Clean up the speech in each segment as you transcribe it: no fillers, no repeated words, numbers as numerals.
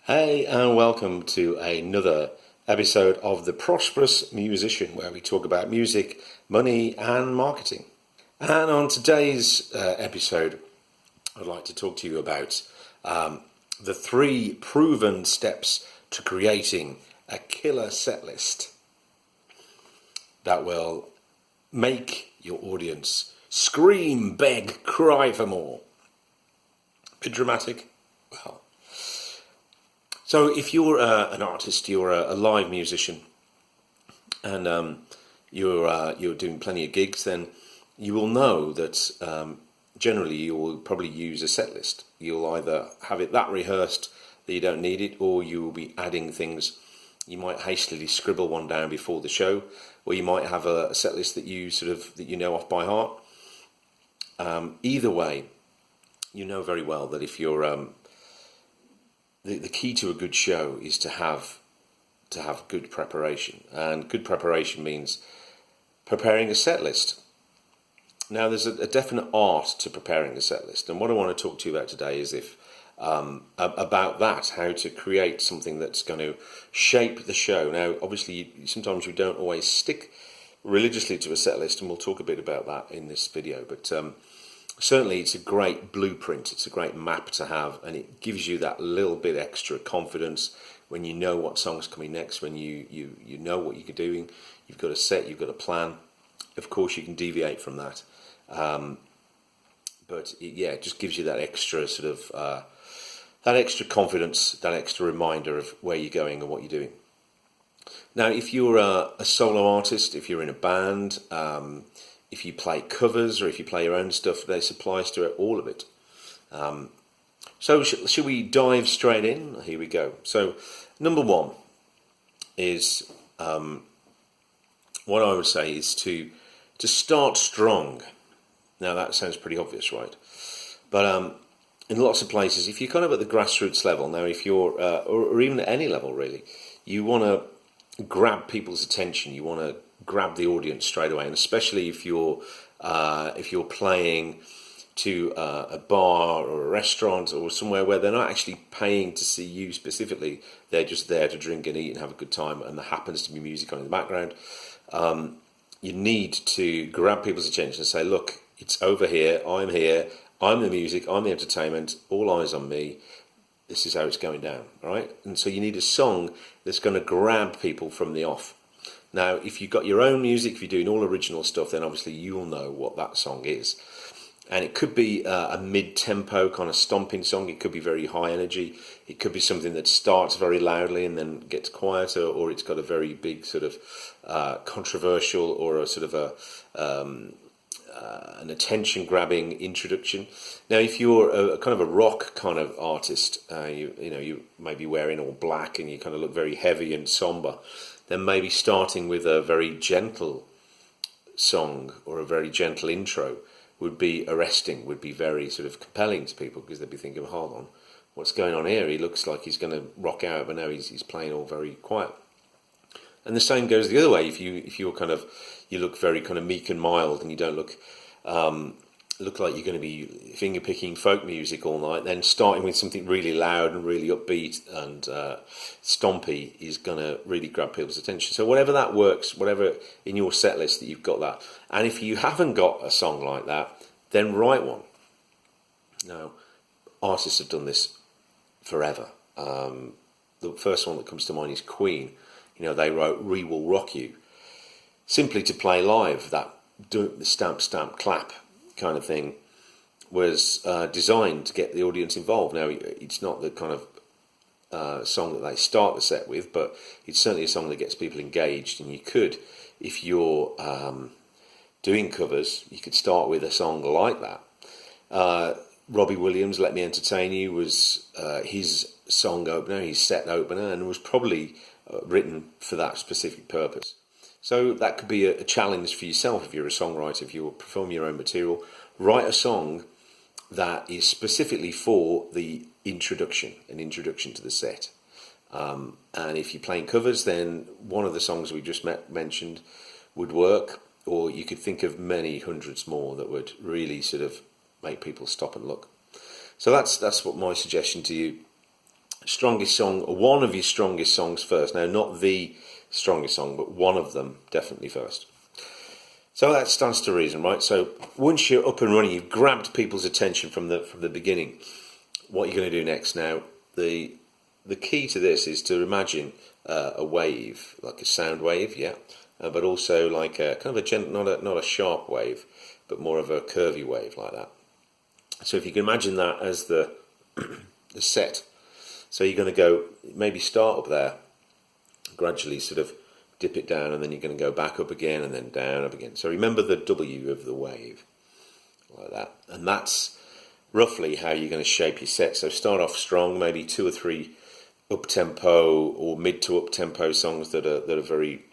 Hey, and welcome to another episode of The Prosperous Musician, where we talk about music, money, and marketing. And on today's episode, I'd like to talk to you about the 3 proven steps to creating a killer set list that will make your audience scream, beg, cry for more. Bit dramatic? Well, so if you're an artist, you're a live musician, and you're doing plenty of gigs, then you will know that generally you will probably use a set list. You'll either have it that rehearsed that you don't need it, or you will be adding things. You might hastily scribble one down before the show, or you might have a set list that you know off by heart. Either way, you know very well that if you're the key to a good show is to have good preparation, and good preparation means preparing a set list. Now, there's a definite art to preparing a set list, and what I want to talk to you about today is about that, how to create something that's going to shape the show. Now, obviously, sometimes we don't always stick religiously to a set list, and we'll talk a bit about that in this video, but certainly it's a great blueprint, it's a great map to have, and it gives you that little bit extra confidence when you know what song's coming next, when you know what you're doing, you've got a set, you've got a plan. Of course you can deviate from that, but it just gives you that extra that extra confidence, that extra reminder of where you're going and what you're doing. Now, if you're a solo artist, if you're in a band, if you play covers or if you play your own stuff, this applies to all of it. So should we dive straight in? Here we go. So number 1 is what I would say is to start strong. Now that sounds pretty obvious, right? But in lots of places, if you're kind of at the grassroots level, now if you're or even at any level really, you want to grab people's attention. You want to grab the audience straight away, and especially if you're playing to a bar or a restaurant or somewhere where they're not actually paying to see you specifically, they're just there to drink and eat and have a good time, and there happens to be music on in the background. You need to grab people's attention and say, look, it's over here, I'm the music, I'm the entertainment, all eyes on me, this is how it's going down, right? And so you need a song that's going to grab people from the off. Now, if you've got your own music, if you're doing all original stuff, then obviously you'll know what that song is. And it could be a mid-tempo kind of stomping song. It could be very high energy. It could be something that starts very loudly and then gets quieter, or it's got a very big sort of controversial or a sort of an attention-grabbing introduction. Now, if you're a kind of a rock kind of artist, you may be wearing all black and you kind of look very heavy and somber, then maybe starting with a very gentle song or a very gentle intro would be arresting, would be very sort of compelling to people, because they'd be thinking, hold on, what's going on here? He looks like he's going to rock out, but no, he's playing all very quiet. And the same goes the other way. If you look very kind of meek and mild, and you don't look like you're going to be finger picking folk music all night, then starting with something really loud and really upbeat and stompy is going to really grab people's attention. So whatever that works, whatever in your set list that you've got that. And if you haven't got a song like that, then write one. Now, artists have done this forever. The first one that comes to mind is Queen. They wrote "We Will Rock You" simply to play live. That the stamp, stamp, clap kind of thing was designed to get the audience involved. Now, it's not the kind of song that they start the set with, but it's certainly a song that gets people engaged. And you could, if you're doing covers, you could start with a song like that. Robbie Williams' "Let Me Entertain You" was his song opener, his set opener, and was probably written for that specific purpose. So that could be a challenge for yourself if you're a songwriter, if you perform your own material. Write a song that is specifically for the introduction, an introduction to the set. And if you're playing covers, then one of the songs we just mentioned would work, or you could think of many hundreds more that would really sort of make people stop and look. So that's what my suggestion to you strongest song, or one of your strongest songs first. Now, not the strongest song, but one of them definitely first. So that stands to reason, right? So once you're up and running, you've grabbed people's attention from the beginning. What are you going to do next? Now, the key to this is to imagine a wave, like a sound wave, yeah, but also like a kind of a gentle, not a sharp wave, but more of a curvy wave like that. So if you can imagine that as the set, so you're going to go maybe start up there, gradually sort of dip it down, and then you're going to go back up again and then down up again. So remember the W of the wave, like that. And that's roughly how you're going to shape your set. So start off strong, maybe 2 or 3 up-tempo or mid to up-tempo songs that are very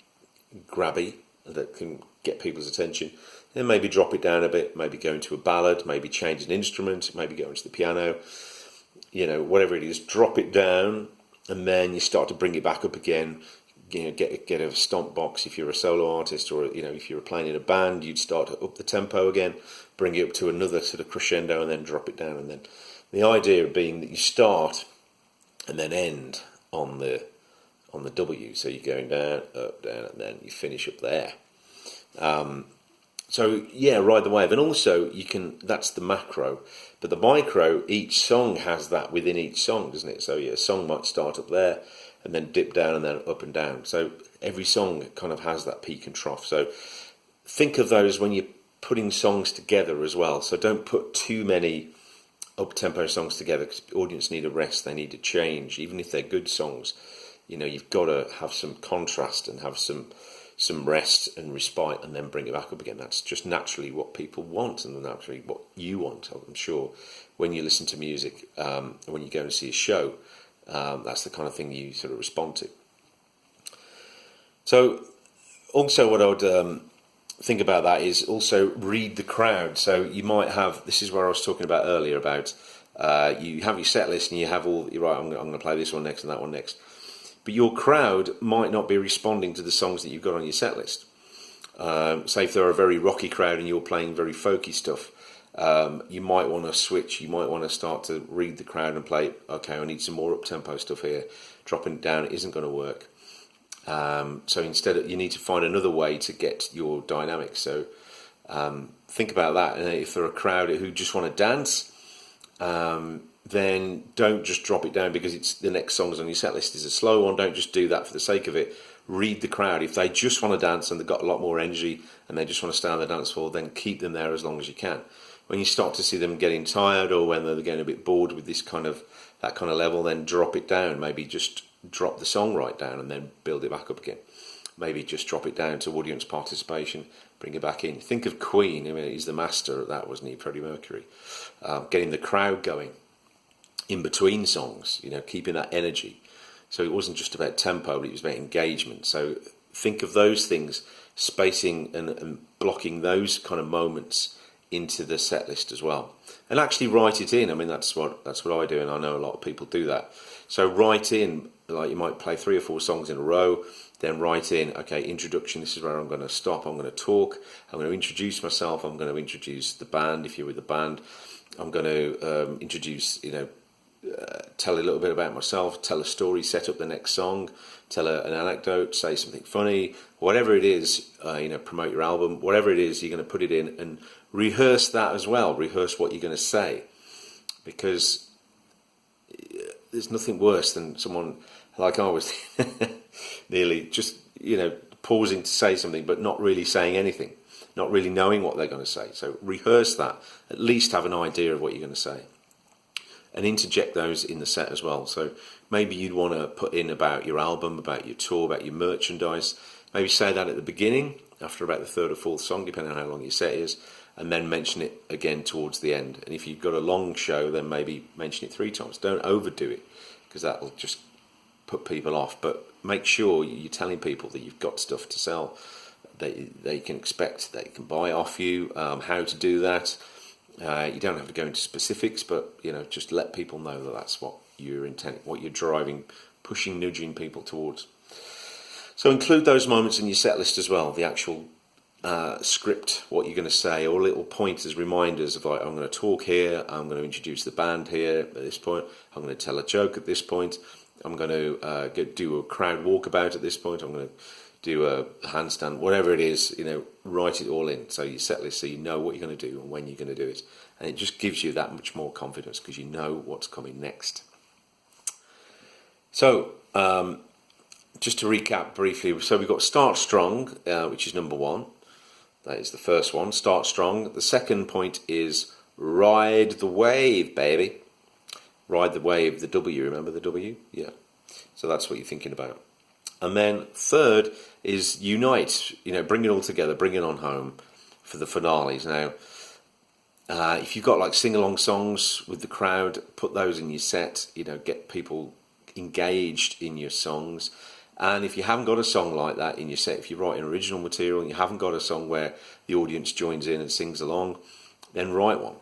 grabby, that can get people's attention. Then maybe drop it down a bit, maybe go into a ballad, maybe change an instrument, maybe go into the piano, whatever it is, drop it down, and then you start to bring it back up again. Get a stomp box if you're a solo artist, or if you're playing in a band, you'd start to up the tempo again, bring it up to another sort of crescendo, and then drop it down. And then the idea being that you start and then end on the W, so you're going down, and then you finish up there. So yeah, ride the wave. And also that's the macro, but the micro, each song has that within each song, doesn't it? So yeah, a song might start up there and then dip down and then up and down. So every song kind of has that peak and trough. So think of those when you're putting songs together as well. So don't put too many up-tempo songs together, because the audience need a rest, they need to change. Even if they're good songs, you've got to have some contrast and have some rest and respite, and then bring it back up again. That's just naturally what people want, and naturally what you want, I'm sure, when you listen to music, when you go and see a show. That's the kind of thing you sort of respond to. So also what I would think about that is also read the crowd. So you might have, this is where I was talking about earlier about you have your set list and you have all, you're right, I'm going to play this one next and that one next. But your crowd might not be responding to the songs that you've got on your set list. Say if they're a very rocky crowd and you're playing very folky stuff, you might want to switch. You might want to start to read the crowd and play, okay, I need some more up-tempo stuff here. Dropping it down isn't going to work. So instead, you need to find another way to get your dynamics. So think about that. And if they're a crowd who just want to dance, then don't just drop it down because it's the next songs on your set list is a slow one. Don't just do that for the sake of it. Read the crowd. If they just want to dance and they've got a lot more energy and they just want to stay on the dance floor, then keep them there as long as you can. When you start to see them getting tired, or when they're getting a bit bored with that kind of level, then drop it down. Maybe just drop the song right down and then build it back up again. Maybe just drop it down to audience participation, bring it back in. Think of Queen. I mean, he's the master of that, wasn't he, Freddie Mercury? Getting the crowd going in between songs, keeping that energy. So it wasn't just about tempo, but it was about engagement. So think of those things, spacing and blocking those kind of moments into the set list as well, and actually write it in. I mean, that's what I do, and I know a lot of people do that. So write in, like you might play 3 or 4 songs in a row, then write in, okay, introduction, this is where I'm going to stop, I'm going to talk, I'm going to introduce myself, I'm going to introduce the band if you're with the band, I'm going to introduce, tell a little bit about myself, tell a story, set up the next song, tell an anecdote, say something funny, whatever it is, promote your album, whatever it is, you're going to put it in and rehearse that as well. Rehearse what you're going to say, because there's nothing worse than someone like I was nearly just, pausing to say something but not really saying anything, not really knowing what they're going to say. So rehearse that, at least have an idea of what you're going to say, and interject those in the set as well. So maybe you'd want to put in about your album, about your tour, about your merchandise. Maybe say that at the beginning, after about the 3rd or 4th song, depending on how long your set is, and then mention it again towards the end. And if you've got a long show, then maybe mention it 3 times. Don't overdo it, because that'll just put people off. But make sure you're telling people that you've got stuff to sell, they can expect, they can buy off you, how to do that. You don't have to go into specifics, but just let people know that that's what you're intending, what you're driving, pushing, nudging people towards. So include those moments in your set list as well, the actual script what you're going to say, or little pointers, reminders of like, I'm going to talk here, I'm going to introduce the band here at this point, I'm going to tell a joke at this point, I'm going to do a crowd walkabout at this point, I'm going to do a handstand, whatever it is, write it all in. So your set list, so you know what you're going to do and when you're going to do it. And it just gives you that much more confidence because you know what's coming next. So, just to recap briefly, so we've got start strong, which is number one. That is the first one, start strong. The second point is ride the wave, baby. Ride the wave, the W, remember the W? Yeah. So that's what you're thinking about. And then third is unite, bring it all together, bring it on home for the finales. Now, if you've got like sing-along songs with the crowd, put those in your set, get people engaged in your songs. And if you haven't got a song like that in your set, if you're writing original material and you haven't got a song where the audience joins in and sings along, then write one.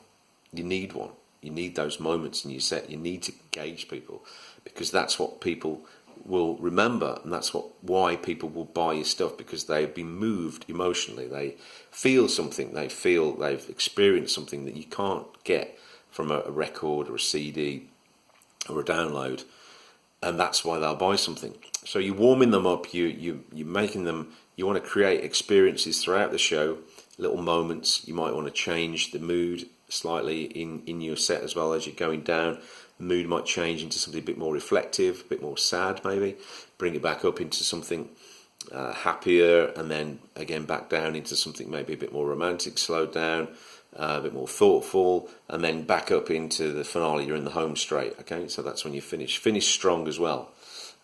You need one. You need those moments in your set. You need to engage people because that's what people will remember, and that's why people will buy your stuff, because they've been moved emotionally. They feel something. They feel they've experienced something that you can't get from a record or a CD or a download. And that's why they'll buy something. So you're warming them up, you're making them, you want to create experiences throughout the show, little moments. You might want to change the mood slightly in your set as well as you're going down. The mood might change into something a bit more reflective, a bit more sad maybe. Bring it back up into something happier, and then again back down into something maybe a bit more romantic, slowed down. A bit more thoughtful, and then back up into the finale. You're in the home straight. Okay, so that's when you finish strong as well.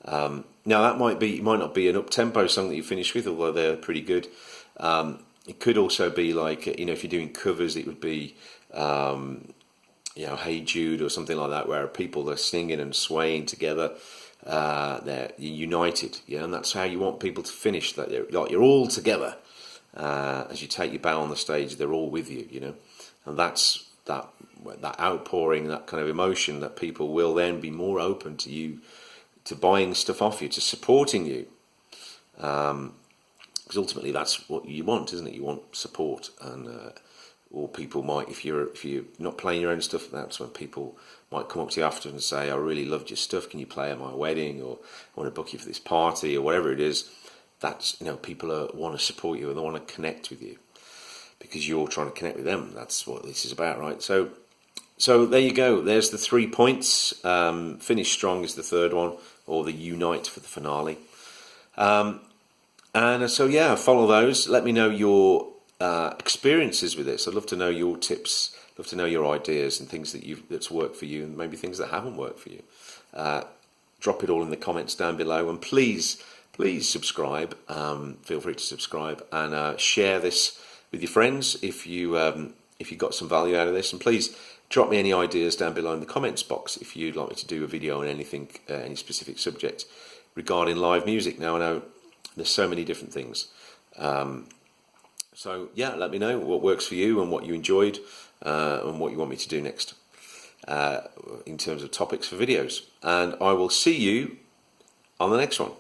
Now that might not be an up-tempo song that you finish with, although they're pretty good. It could also be like, if you're doing covers, it would be Hey Jude or something like that, where people are singing and swaying together. They're united, and that's how you want people to finish. That you're all together. As you take your bow on the stage, they're all with you, and that's that outpouring, that kind of emotion that people will then be more open to you, to buying stuff off you, to supporting you, because ultimately that's what you want, isn't it? You want support, and or people might, if you're not playing your own stuff, that's when people might come up to you after and say, I really loved your stuff, can you play at my wedding, or I want to book you for this party, or whatever it is. That's, people want to support you and they want to connect with you because you're trying to connect with them. That's what this is about, right? So there you go. There's the 3 points. Finish strong is the third one, or the unite for the finale. Follow those. Let me know your experiences with this. I'd love to know your tips. Love to know your ideas and things that's worked for you, and maybe things that haven't worked for you. Drop it all in the comments down below, and please subscribe. Feel free to subscribe and share this with your friends if you got some value out of this. And please drop me any ideas down below in the comments box if you'd like me to do a video on anything, any specific subject regarding live music. Now I know there's so many different things. Let me know what works for you and what you enjoyed and what you want me to do next in terms of topics for videos. And I will see you on the next one.